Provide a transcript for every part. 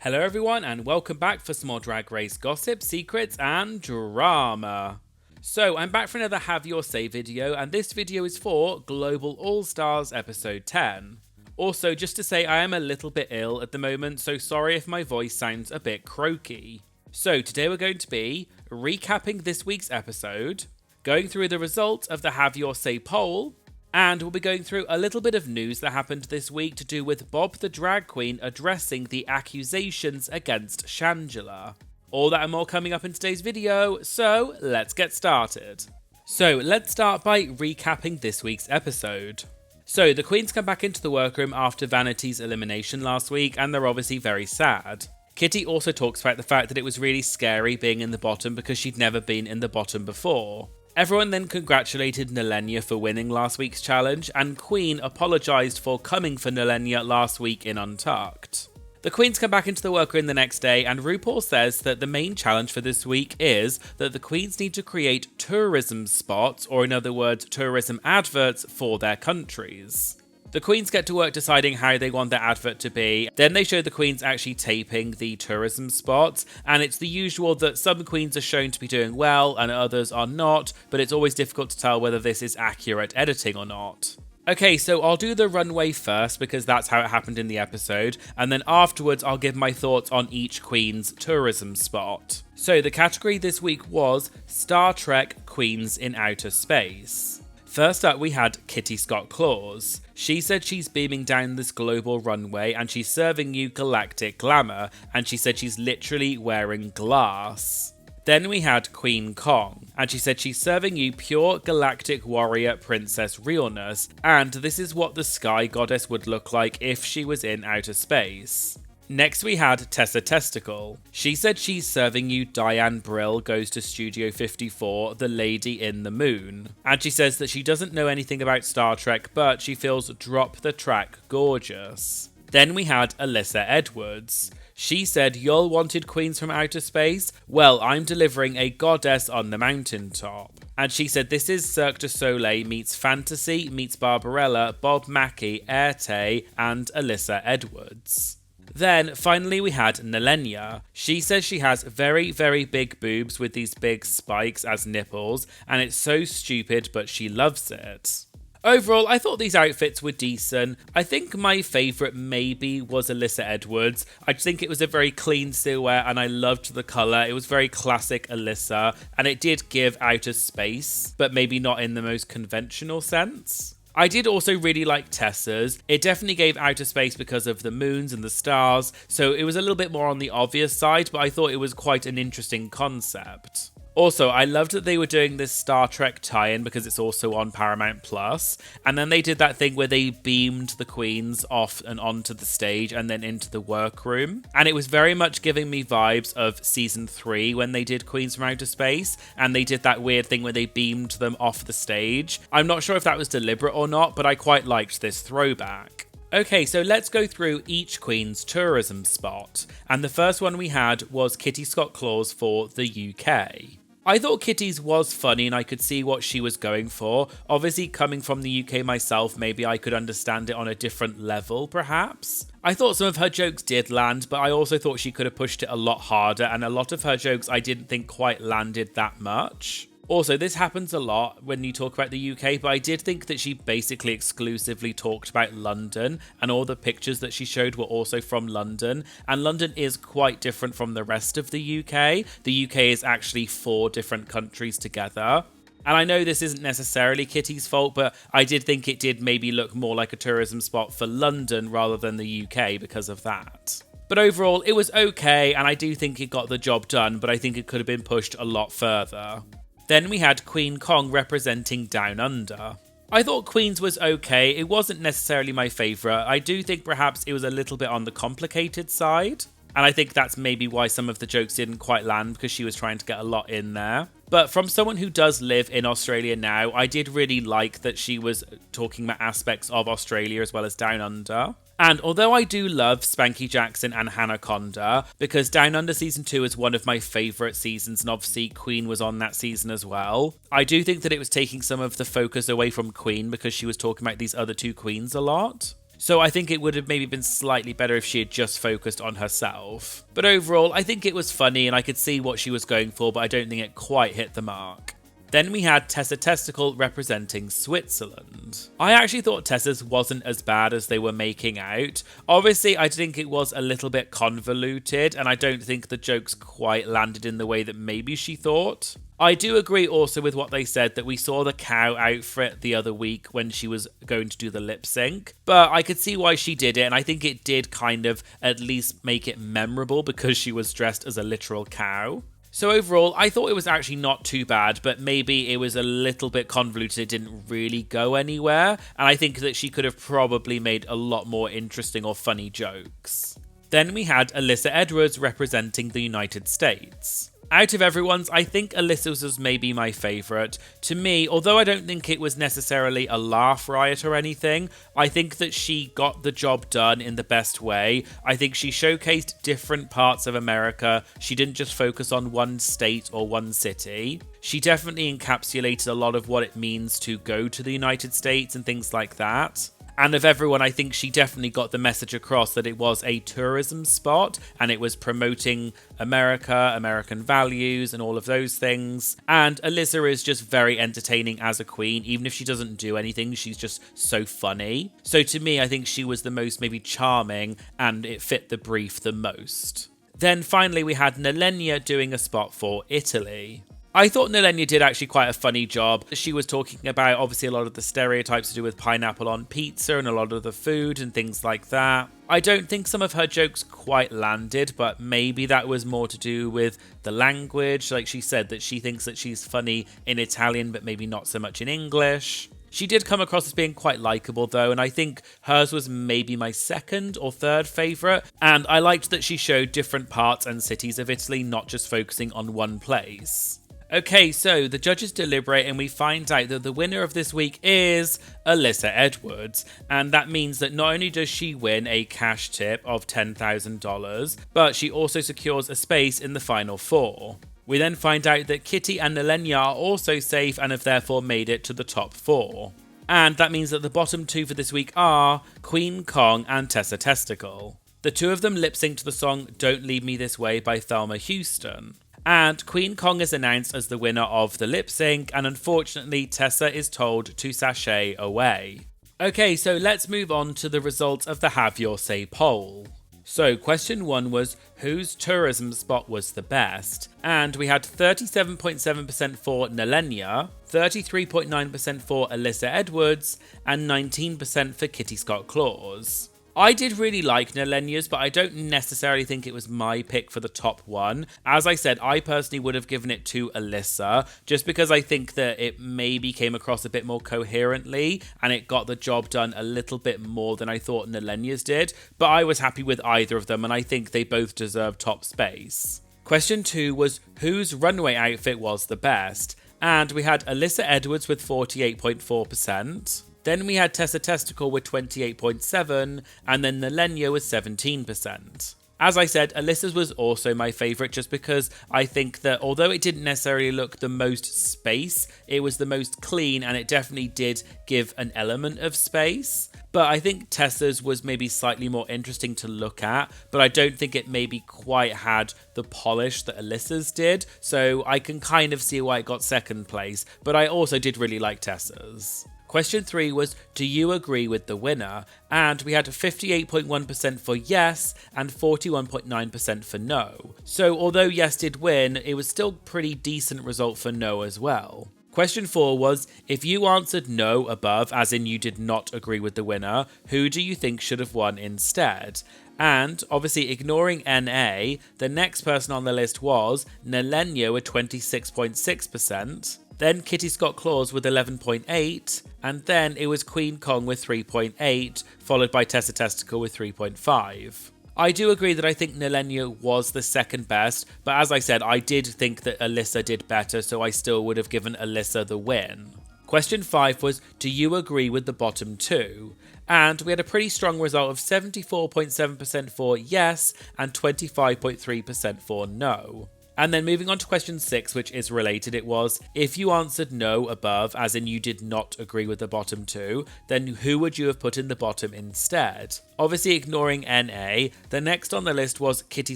Hello everyone and welcome back for some more Drag Race gossip, secrets and drama. So I'm back for another Have Your Say video, and this video is for Global All Stars episode 10. Also, just to say I am a little bit ill at the moment, so sorry if my voice sounds a bit croaky. So today we're going to be recapping this week's episode, going through the results of the Have Your Say poll, and we'll be going through a little bit of news that happened this week to do with Bob the Drag Queen addressing the accusations against Shangela. All that and more coming up in today's video, so let's get started. So let's start by recapping this week's episode. So the queens come back into the workroom after Vanity's elimination last week, and they're obviously very sad. Kitty also talks about the fact that it was really scary being in the bottom because she'd never been in the bottom before. Everyone then congratulated Nilenya for winning last week's challenge, and Queen apologised for coming for Nilenya last week in Untucked. The queens come back into the workroom the next day, and RuPaul says that the main challenge for this week is that the queens need to create tourism spots, or in other words, tourism adverts for their countries. The queens get to work deciding how they want their advert to be. Then they show the queens actually taping the tourism spots, and it's the usual that some queens are shown to be doing well and others are not, but it's always difficult to tell whether this is accurate editing or not. Okay, so I'll do the runway first because that's how it happened in the episode, and then afterwards I'll give my thoughts on each queen's tourism spot. So the category this week was Star Trek Queens in Outer Space. First up, we had Kitty Scott-Claus. She said she's beaming down this global runway and she's serving you galactic glamour, and she said she's literally wearing glass. Then we had Queen Kong, and she said she's serving you pure galactic warrior princess realness, and this is what the sky goddess would look like if she was in outer space. Next we had Tessa Testicle. She said she's serving you Diane Brill Goes to Studio 54, the lady in the moon. And she says that she doesn't know anything about Star Trek, but she feels Drop the Track gorgeous. Then we had Alyssa Edwards. She said, "Y'all wanted queens from outer space? Well, I'm delivering a goddess on the mountaintop." And she said this is Cirque du Soleil meets Fantasy, meets Barbarella, Bob Mackie, Airtay, and Alyssa Edwards. Then, finally, we had Nilenya. She says she has very, very big boobs with these big spikes as nipples, and it's so stupid, but she loves it. Overall, I thought these outfits were decent. I think my favourite maybe was Alyssa Edwards. I just think it was a very clean silhouette and I loved the colour. It was very classic Alyssa, and it did give outer space, but maybe not in the most conventional sense. I did also really like Tessa's. It definitely gave outer space because of the moons and the stars, so it was a little bit more on the obvious side, but I thought it was quite an interesting concept. Also, I loved that they were doing this Star Trek tie-in because it's also on Paramount Plus, and then they did that thing where they beamed the queens off and onto the stage and then into the workroom, and it was very much giving me vibes of season 3 when they did Queens from Outer Space, and they did that weird thing where they beamed them off the stage. I'm not sure if that was deliberate or not, but I quite liked this throwback. Okay, so let's go through each queen's tourism spot, and the first one we had was Kitty Scott-Claus for the UK. I thought Kitty's was funny and I could see what she was going for. Obviously, coming from the UK myself, maybe I could understand it on a different level, perhaps. I thought some of her jokes did land, but I also thought she could have pushed it a lot harder, and a lot of her jokes I didn't think quite landed that much. Also, this happens a lot when you talk about the UK, but I did think that she basically exclusively talked about London, and all the pictures that she showed were also from London, and London is quite different from the rest of the UK. The UK is actually 4 different countries together. And I know this isn't necessarily Kitty's fault, but I did think it did maybe look more like a tourism spot for London rather than the UK because of that. But overall, it was okay, and I do think it got the job done, but I think it could have been pushed a lot further. Then we had Queen Kong representing Down Under. I thought Queen's was okay. It wasn't necessarily my favourite. I do think perhaps it was a little bit on the complicated side. And I think that's maybe why some of the jokes didn't quite land, because she was trying to get a lot in there. But from someone who does live in Australia now, I did really like that she was talking about aspects of Australia as well as Down Under. And although I do love Spanky Jackson and Hannah Conda, because Down Under Season 2 is one of my favourite seasons, and obviously Queen was on that season as well, I do think that it was taking some of the focus away from Queen because she was talking about these other two queens a lot. So I think it would have maybe been slightly better if she had just focused on herself. But overall, I think it was funny and I could see what she was going for, but I don't think it quite hit the mark. Then we had Tessa Testicle representing Switzerland. I actually thought Tessa's wasn't as bad as they were making out. Obviously, I think it was a little bit convoluted, and I don't think the jokes quite landed in the way that maybe she thought. I do agree also with what they said that we saw the cow outfit the other week when she was going to do the lip sync, but I could see why she did it, and I think it did kind of at least make it memorable because she was dressed as a literal cow. So overall, I thought it was actually not too bad, but maybe it was a little bit convoluted, it didn't really go anywhere, and I think that she could have probably made a lot more interesting or funny jokes. Then we had Alyssa Edwards representing the United States. Out of everyone's, I think Alyssa's was maybe my favourite. To me, although I don't think it was necessarily a laugh riot or anything, I think that she got the job done in the best way. I think she showcased different parts of America. She didn't just focus on one state or one city. She definitely encapsulated a lot of what it means to go to the United States and things like that. And of everyone, I think she definitely got the message across that it was a tourism spot and it was promoting America, American values and all of those things. And Alyssa is just very entertaining as a queen. Even if she doesn't do anything, she's just so funny. So to me, I think she was the most maybe charming and it fit the brief the most. Then finally, we had Nalenia doing a spot for Italy. I thought Nalenia did actually quite a funny job. She was talking about obviously a lot of the stereotypes to do with pineapple on pizza and a lot of the food and things like that. I don't think some of her jokes quite landed, but maybe that was more to do with the language. Like she said that she thinks that she's funny in Italian, but maybe not so much in English. She did come across as being quite likeable though, and I think hers was maybe my second or third favourite. And I liked that she showed different parts and cities of Italy, not just focusing on one place. Okay, so the judges deliberate and we find out that the winner of this week is Alyssa Edwards. And that means that not only does she win a cash tip of $10,000, but she also secures a space in the final four. We then find out that Kitty and Nalenia are also safe and have therefore made it to the top four. And that means that the bottom two for this week are Queen Kong and Tessa Testicle. The two of them lip sync to the song Don't Leave Me This Way by Thelma Houston. And Queen Kong is announced as the winner of the lip sync, and unfortunately Tessa is told to sashay away. Okay, so let's move on to the results of the Have Your Say poll. So question 1 was whose tourism spot was the best? And we had 37.7% for Nalenia, 33.9% for Alyssa Edwards, and 19% for Kitty Scott-Claus. I did really like Nalenia's, but I don't necessarily think it was my pick for the top one. As I said, I personally would have given it to Alyssa, just because I think that it maybe came across a bit more coherently, and it got the job done a little bit more than I thought Nalenia's did, but I was happy with either of them, and I think they both deserve top space. Question 2 was whose runway outfit was the best? And we had Alyssa Edwards with 48.4%. Then we had Tessa Testicle with 28.7%, and then Nalenia with 17%. As I said, Alyssa's was also my favourite just because I think that although it didn't necessarily look the most space, it was the most clean and it definitely did give an element of space. But I think Tessa's was maybe slightly more interesting to look at, but I don't think it maybe quite had the polish that Alyssa's did, so I can kind of see why it got second place, but I also did really like Tessa's. Question 3 was, do you agree with the winner? And we had 58.1% for yes and 41.9% for no. So although yes did win, it was still a pretty decent result for no as well. Question 4 was, if you answered no above, as in you did not agree with the winner, who do you think should have won instead? And obviously ignoring NA, the next person on the list was Nalenia with 26.6%. Then Kitty Scott-Claus with 11.8%, and then it was Queen Kong with 3.8%, followed by Tessa Testicle with 3.5%. I do agree that I think Nalenia was the second best, but as I said, I did think that Alyssa did better, so I still would have given Alyssa the win. Question 5 was, do you agree with the bottom two? And we had a pretty strong result of 74.7% for yes and 25.3% for no. And then moving on to question 6, which is related, it was, if you answered no above, as in you did not agree with the bottom 2, then who would you have put in the bottom instead? Obviously ignoring NA, the next on the list was Kitty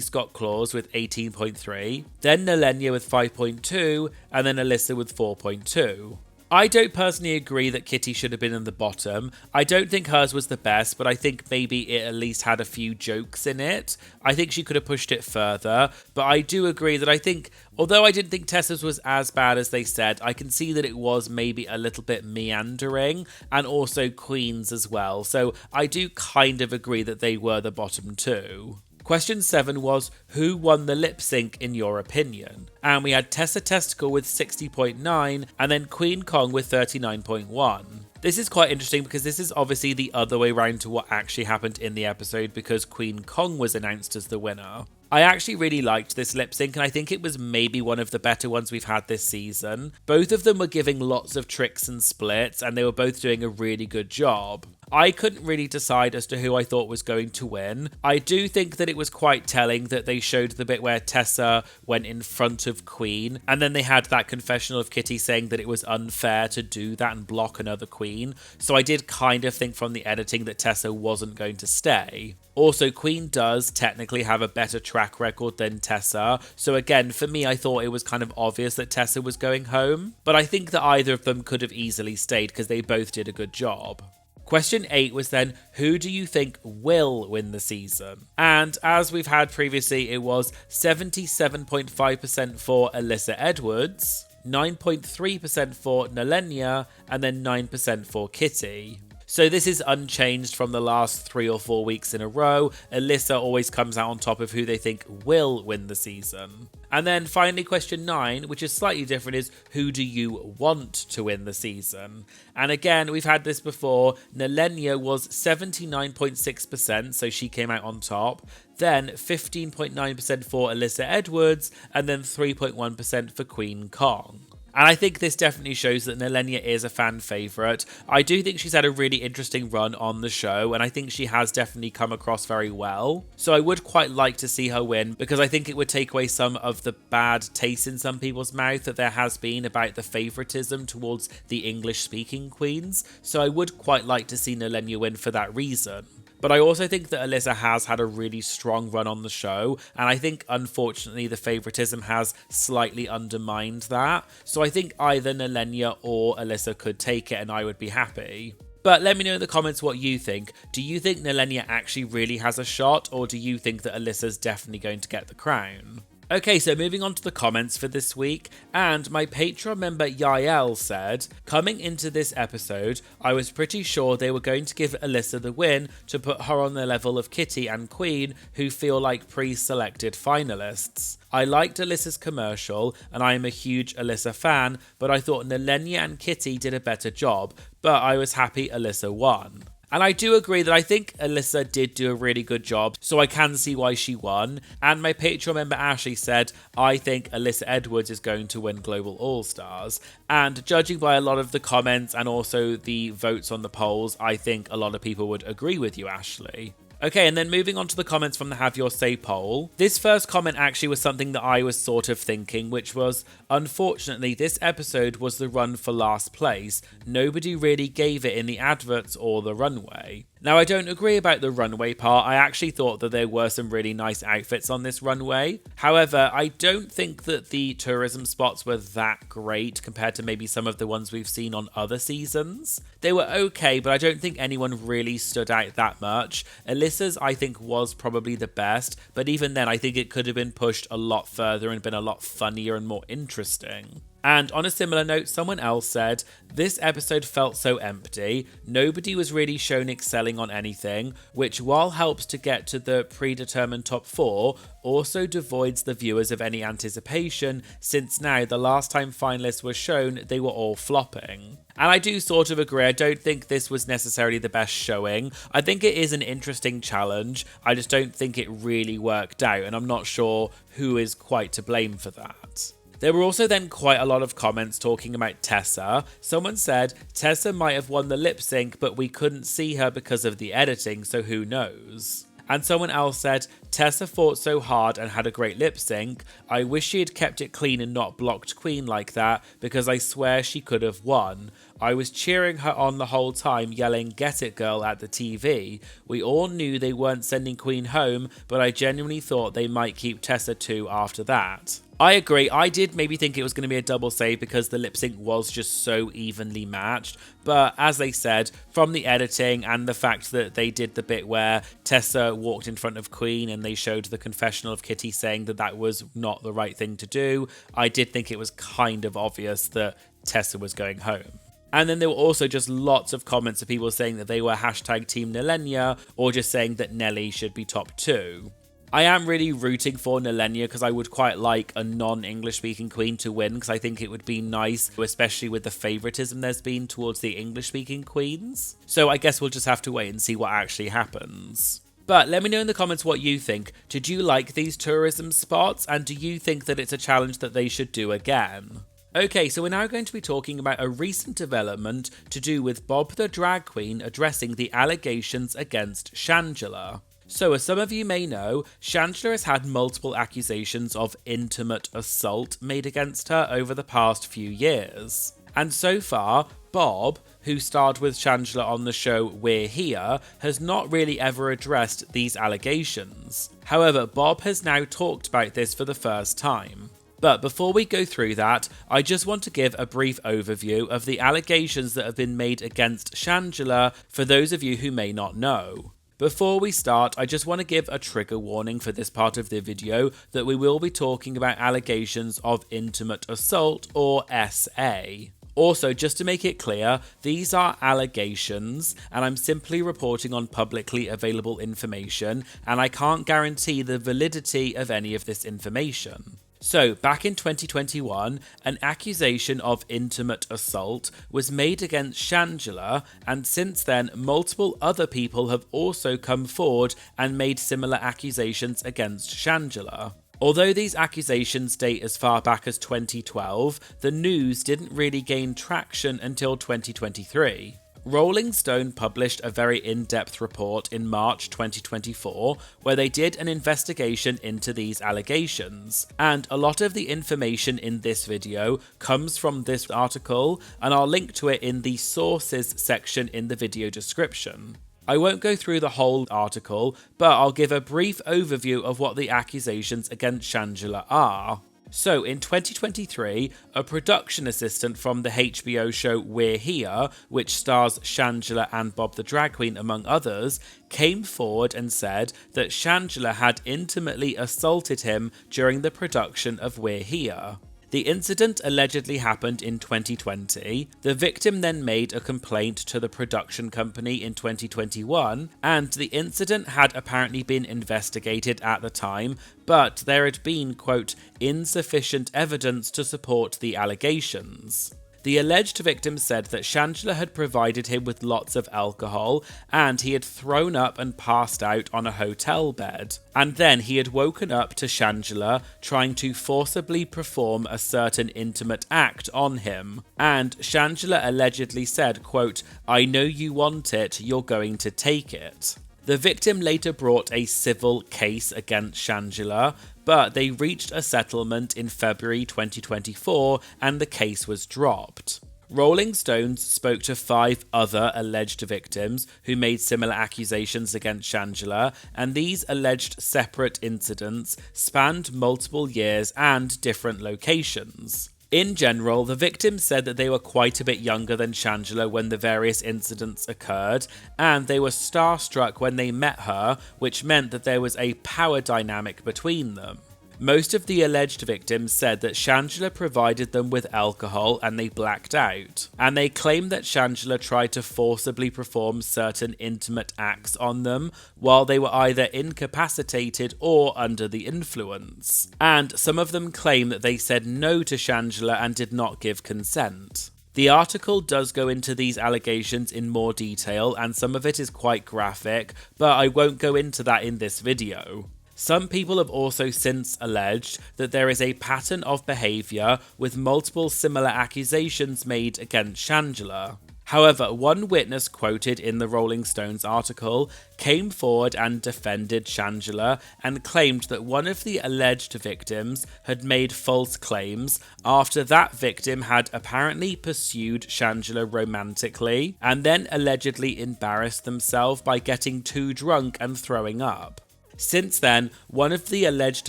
Scott-Claus with 18.3, then Nalenia with 5.2, and then Alyssa with 4.2. I don't personally agree that Kitty should have been in the bottom. I don't think hers was the best, but I think maybe it at least had a few jokes in it. I think she could have pushed it further, but I do agree that I think, although I didn't think Tessa's was as bad as they said, I can see that it was maybe a little bit meandering, and also Queen's as well. So I do kind of agree that they were the bottom 2. Question 7 was, who won the lip sync in your opinion? And we had Tessa Testicle with 60.9 and then Queen Kong with 39.1. This is quite interesting because this is obviously the other way round to what actually happened in the episode because Queen Kong was announced as the winner. I actually really liked this lip sync and I think it was maybe one of the better ones we've had this season. Both of them were giving lots of tricks and splits and they were both doing a really good job. I couldn't really decide as to who I thought was going to win. I do think that it was quite telling that they showed the bit where Tessa went in front of Queen and then they had that confessional of Kitty saying that it was unfair to do that and block another queen. So I did kind of think from the editing that Tessa wasn't going to stay. Also, Queen does technically have a better track record than Tessa, so again, for me, I thought it was kind of obvious that Tessa was going home, but I think that either of them could have easily stayed because they both did a good job. Question 8 was then, who do you think will win the season? And as we've had previously, it was 77.5% for Alyssa Edwards, 9.3% for Nalenia, and then 9% for Kitty. So this is unchanged from the last 3 or 4 weeks in a row. Alyssa always comes out on top of who they think will win the season. And then finally question 9, which is slightly different, is who do you want to win the season? And again, we've had this before. Nalenia was 79.6%, so she came out on top. Then 15.9% for Alyssa Edwards, and then 3.1% for Queen Kong. And I think this definitely shows that Nalenia is a fan favourite. I do think she's had a really interesting run on the show, and I think she has definitely come across very well. So I would quite like to see her win, because I think it would take away some of the bad taste in some people's mouth that there has been about the favouritism towards the English-speaking queens. So I would quite like to see Nalenia win for that reason. But I also think that Alyssa has had a really strong run on the show, and I think, unfortunately, the favouritism has slightly undermined that. So I think either Nalenia or Alyssa could take it, and I would be happy. But let me know in the comments what you think. Do you think Nalenia actually really has a shot, or do you think that Alyssa's definitely going to get the crown? Okay, so moving on to the comments for this week, and my Patreon member Yael said, coming into this episode, I was pretty sure they were going to give Alyssa the win to put her on the level of Kitty and Queen, who feel like pre-selected finalists. I liked Alyssa's commercial, and I am a huge Alyssa fan, but I thought Nalenia and Kitty did a better job, but I was happy Alyssa won. And I do agree that I think Alyssa did do a really good job, so I can see why she won. And my Patreon member Ashley said, I think Alyssa Edwards is going to win Global All-Stars. And judging by a lot of the comments and also the votes on the polls, I think a lot of people would agree with you, Ashley. Okay, and then moving on to the comments from the Have Your Say poll. This first comment actually was something that I was sort of thinking, which was, unfortunately, this episode was the run for last place. Nobody really gave it in the adverts or the runway. Now, I don't agree about the runway part. I actually thought that there were some really nice outfits on this runway. However, I don't think that the tourism spots were that great compared to maybe some of the ones we've seen on other seasons. They were okay, but I don't think anyone really stood out that much. Alyssa's, I think, was probably the best, but even then, I think it could have been pushed a lot further and been a lot funnier and more interesting. And on a similar note, someone else said, this episode felt so empty, nobody was really shown excelling on anything, which while helps to get to the predetermined top 4, also devoids the viewers of any anticipation, since now the last time finalists were shown, they were all flopping. And I do sort of agree, I don't think this was necessarily the best showing. I think it is an interesting challenge, I just don't think it really worked out, and I'm not sure who is quite to blame for that. There were also then quite a lot of comments talking about Tessa. Someone said, Tessa might have won the lip sync, but we couldn't see her because of the editing, so who knows? And someone else said, Tessa fought so hard and had a great lip sync. I wish she had kept it clean and not blocked Queen like that, because I swear she could have won. I was cheering her on the whole time, yelling, "Get it, girl," at the TV. We all knew they weren't sending Queen home, but I genuinely thought they might keep Tessa too after that. I agree, I did maybe think it was going to be a double save because the lip sync was just so evenly matched, but as they said, from the editing and the fact that they did the bit where Tessa walked in front of Queen and they showed the confessional of Kitty saying that that was not the right thing to do, I did think it was kind of obvious that Tessa was going home. And then there were also just lots of comments of people saying that they were hashtag Team Nilenya or just saying that Nelly should be top 2. I am really rooting for Nilenya because I would quite like a non-English speaking queen to win because I think it would be nice, especially with the favoritism there's been towards the English speaking queens. So I guess we'll just have to wait and see what actually happens. But let me know in the comments what you think. Did you like these tourism spots, and do you think that it's a challenge that they should do again? Okay, so we're now going to be talking about a recent development to do with Bob the Drag Queen addressing the allegations against Shangela. So as some of you may know, Shangela has had multiple accusations of intimate assault made against her over the past few years. And so far, Bob, who starred with Shangela on the show We're Here, has not really ever addressed these allegations. However, Bob has now talked about this for the first time. But before we go through that, I just want to give a brief overview of the allegations that have been made against Shangela for those of you who may not know. Before we start, I just want to give a trigger warning for this part of the video that we will be talking about allegations of intimate assault, or SA. Also, just to make it clear, these are allegations and I'm simply reporting on publicly available information, and I can't guarantee the validity of any of this information. So, back in 2021, an accusation of intimate assault was made against Shangela, and since then, multiple other people have also come forward and made similar accusations against Shangela. Although these accusations date as far back as 2012, the news didn't really gain traction until 2023. Rolling Stone published a very in-depth report in March 2024 where they did an investigation into these allegations, and a lot of the information in this video comes from this article, and I'll link to it in the sources section in the video description. I won't go through the whole article, but I'll give a brief overview of what the accusations against Shangela are. So, in 2023, a production assistant from the HBO show We're Here, which stars Shangela and Bob the Drag Queen among others, came forward and said that Shangela had intimately assaulted him during the production of We're Here. The incident allegedly happened in 2020. The victim then made a complaint to the production company in 2021, and the incident had apparently been investigated at the time, but there had been, quote, insufficient evidence to support the allegations. The alleged victim said that Shangela had provided him with lots of alcohol and he had thrown up and passed out on a hotel bed. And then he had woken up to Shangela trying to forcibly perform a certain intimate act on him. And Shangela allegedly said, quote, "I know you want it, you're going to take it." The victim later brought a civil case against Shangela, but they reached a settlement in February 2024 and the case was dropped. Rolling Stones spoke to 5 other alleged victims who made similar accusations against Shangela, and these alleged separate incidents spanned multiple years and different locations. In general, the victims said that they were quite a bit younger than Shangela when the various incidents occurred, and they were starstruck when they met her, which meant that there was a power dynamic between them. Most of the alleged victims said that Shangela provided them with alcohol and they blacked out, and they claimed that Shangela tried to forcibly perform certain intimate acts on them while they were either incapacitated or under the influence. And some of them claim that they said no to Shangela and did not give consent. The article does go into these allegations in more detail, and some of it is quite graphic, but I won't go into that in this video. Some people have also since alleged that there is a pattern of behaviour with multiple similar accusations made against Shangela. However, one witness quoted in the Rolling Stones article came forward and defended Shangela and claimed that one of the alleged victims had made false claims after that victim had apparently pursued Shangela romantically and then allegedly embarrassed themselves by getting too drunk and throwing up. Since then, one of the alleged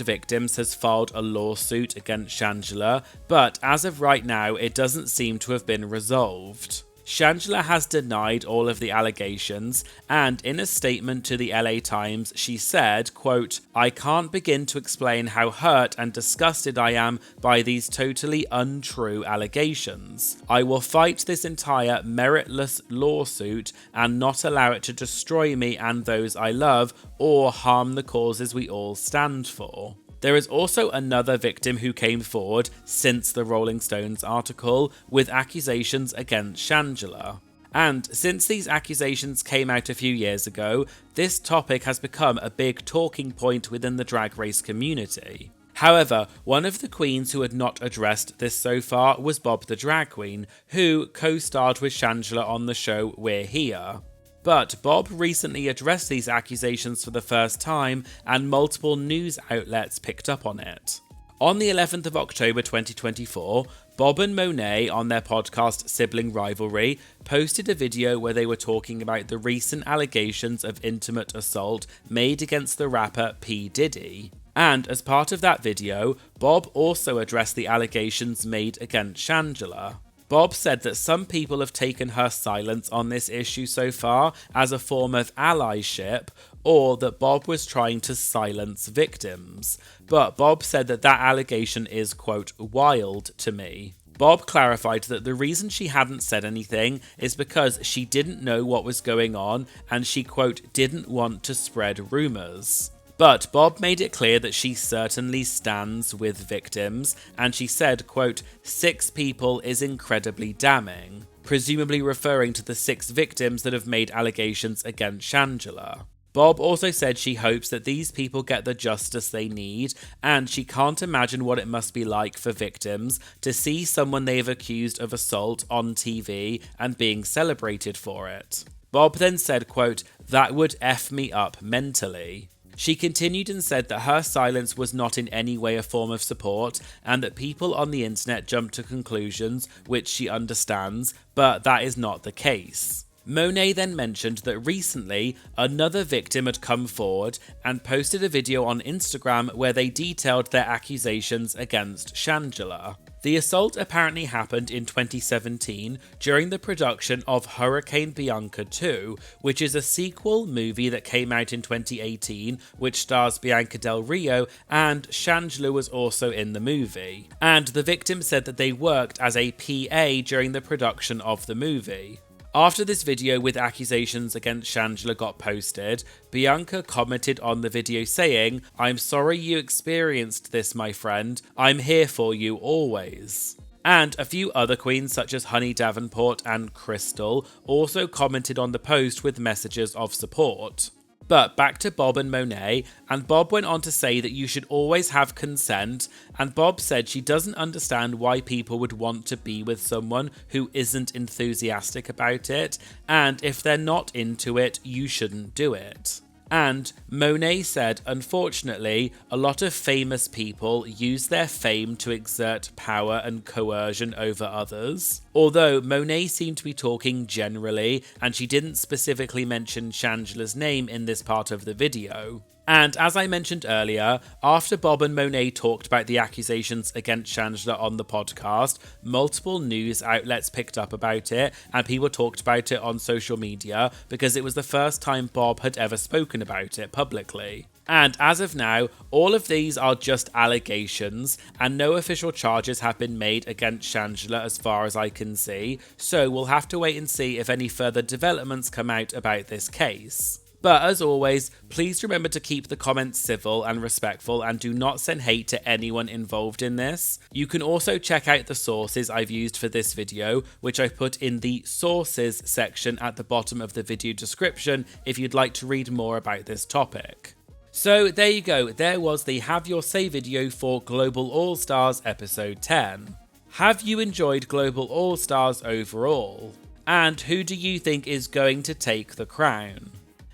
victims has filed a lawsuit against Shangela, but as of right now, it doesn't seem to have been resolved. Shangela has denied all of the allegations, and in a statement to the LA Times, she said, quote, "I can't begin to explain how hurt and disgusted I am by these totally untrue allegations. I will fight this entire meritless lawsuit and not allow it to destroy me and those I love or harm the causes we all stand for." There is also another victim who came forward since the Rolling Stones article with accusations against Shangela. And since these accusations came out a few years ago, this topic has become a big talking point within the Drag Race community. However, one of the queens who had not addressed this so far was Bob the Drag Queen, who co-starred with Shangela on the show We're Here. But Bob recently addressed these accusations for the first time, and multiple news outlets picked up on it. On the 11th of October 2024, Bob and Monet on their podcast Sibling Rivalry posted a video where they were talking about the recent allegations of intimate assault made against the rapper P. Diddy. And as part of that video, Bob also addressed the allegations made against Shangela. Bob said that some people have taken her silence on this issue so far as a form of allyship, or that Bob was trying to silence victims. But Bob said that that allegation is, quote, "wild to me." Bob clarified that the reason she hadn't said anything is because she didn't know what was going on and she, quote, "didn't want to spread rumours." But Bob made it clear that she certainly stands with victims, and she said, quote, "6 people is incredibly damning," presumably referring to the 6 victims that have made allegations against Shangela. Bob also said she hopes that these people get the justice they need, and she can't imagine what it must be like for victims to see someone they have accused of assault on TV and being celebrated for it. Bob then said, quote, "that would F me up mentally." She continued and said that her silence was not in any way a form of support and that people on the internet jumped to conclusions, which she understands, but that is not the case. Monet then mentioned that recently another victim had come forward and posted a video on Instagram where they detailed their accusations against Shangela. The assault apparently happened in 2017 during the production of Hurricane Bianca 2, which is a sequel movie that came out in 2018, which stars Bianca Del Rio, and Shangela was also in the movie. And the victim said that they worked as a PA during the production of the movie. After this video with accusations against Shangela got posted, Bianca commented on the video saying, "I'm sorry you experienced this, my friend. I'm here for you always." And a few other queens such as Honey Davenport and Crystal also commented on the post with messages of support. But back to Bob and Monet, and Bob went on to say that you should always have consent, and Bob said she doesn't understand why people would want to be with someone who isn't enthusiastic about it, and if they're not into it, you shouldn't do it. And Monet said, unfortunately, a lot of famous people use their fame to exert power and coercion over others. Although Monet seemed to be talking generally, and she didn't specifically mention Shangela's name in this part of the video. And as I mentioned earlier, after Bob and Monet talked about the accusations against Shangela on the podcast, multiple news outlets picked up about it and people talked about it on social media because it was the first time Bob had ever spoken about it publicly. And as of now, all of these are just allegations and no official charges have been made against Shangela as far as I can see, so we'll have to wait and see if any further developments come out about this case. But as always, please remember to keep the comments civil and respectful and do not send hate to anyone involved in this. You can also check out the sources I've used for this video, which I've put in the sources section at the bottom of the video description if you'd like to read more about this topic. So there you go, there was the Have Your Say video for Global All Stars episode 10. Have you enjoyed Global All Stars overall? And who do you think is going to take the crown?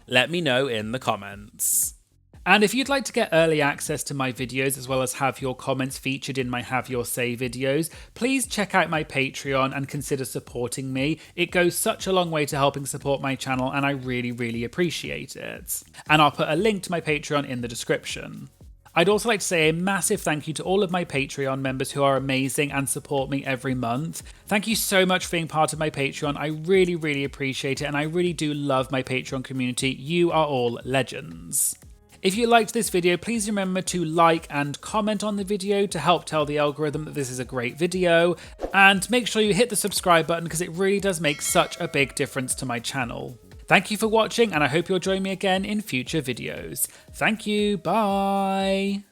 Let me know in the comments. And if you'd like to get early access to my videos as well as have your comments featured in my Have Your Say videos, please check out my Patreon and consider supporting me. It goes such a long way to helping support my channel and I really appreciate it. And I'll put a link to my Patreon in the description. I'd also like to say a massive thank you to all of my Patreon members who are amazing and support me every month. Thank you so much for being part of my Patreon. I really appreciate it and I really do love my Patreon community. You are all legends. If you liked this video, please remember to like and comment on the video to help tell the algorithm that this is a great video, and make sure you hit the subscribe button because it really does make such a big difference to my channel. Thank you for watching and I hope you'll join me again in future videos. Thank you, bye!